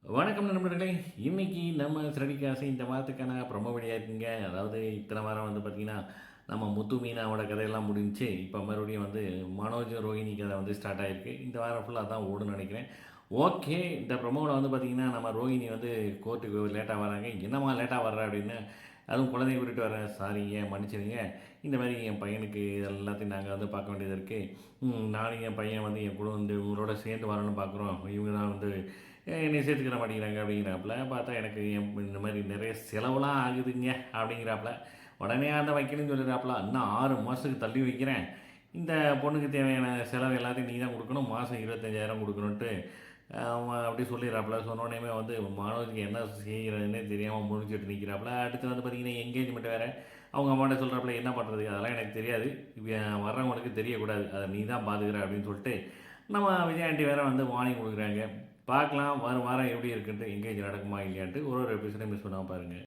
வணக்கம் நண்பர்களே. இன்னைக்கு நம்ம சிறடிக்காசு இந்த வாரத்துக்கான ப்ரொமோ வீடியோ இருக்குங்க. அதாவது இத்தனை வாரம் வந்து பார்த்தீங்கன்னா, நம்ம முத்து மீனாவோட கதையெல்லாம் முடிஞ்சுச்சு. இப்போ மறுபடியும் வந்து மனோஜ், ரோஹிணி கதை வந்து ஸ்டார்ட் ஆயிருக்கு. இந்த வாரம் ஃபுல்லா அதான் ஓடும்னு நெனைக்கிறேன். ஓகே. இந்த ப்ரொமோல வந்து பார்த்தீங்கன்னா, நம்ம ரோஹிணி வந்து கோர்ட்டுக்கு லேட்டா வராங்க. "என்னம்மா லேட்டா வர்ற?" அப்படின்னு. அதுவும் குழந்தைய கூட்டிட்டு வரேன். "சாரிங்க, மன்னிச்சிடுங்க. இந்த மாரி என் பையனுக்கு எல்லாத்தையும் நாங்க வந்து பார்க்க வேண்டியது இருக்கு. நானும் என் பையன் வந்து என் கூட வந்து இவங்களோட சேர்ந்து வரணும்னு பார்க்குறோம். இவங்க தான் வந்து என்னைய சேர்த்துக்கிற மாட்டேங்கிறாங்க அப்படிங்கிறாப்புல. பார்த்தா எனக்கு இந்த மாதிரி நிறைய செலவுலாம் ஆகுதுங்க அப்படிங்கிறாப்புல. உடனே அந்த வைக்கணும்னு சொல்லிடுறாப்புல. இன்னும் 6 மாதத்துக்கு தள்ளி வைக்கிறேன். இந்த பொண்ணுக்கு தேவையான செலவு எல்லாத்தையும் நீ தான் கொடுக்கணும். மாதம் 25,000 கொடுக்கணுன்ட்டு அவன் அப்படி சொல்லிடுறாப்புல. சொன்னோடனேயுமே வந்து மனோஜுக்கு என்ன செய்கிறதுன்னே தெரியாமல் முழிச்சுட்டு நிற்கிறாப்புல. அடுத்து வந்து பார்த்தீங்கன்னா என்கேஜ்மெண்ட் வேறு. அவங்க அம்மாட்ட சொல்கிறாப்புல, என்ன பண்ணுறது அதெல்லாம் எனக்கு தெரியாது. வர்றவங்களுக்கு தெரியக்கூடாது. அதை நீ தான் பார்த்துக்கிற அப்படின்னு சொல்லிட்டு நம்ம விஜய் ஆண்டி வேறு வந்து வார்னிங் கொடுக்குறாங்க. பார்க்கலாம் வரும் வாரம் எப்படி இருக்குன்ட்டு, எங்கேஜ் நடக்குமா இல்லையான்ட்டு ஒரு ஒரு எபிசோடையும் மிஸ் பண்ணாமல் பாருங்கள்.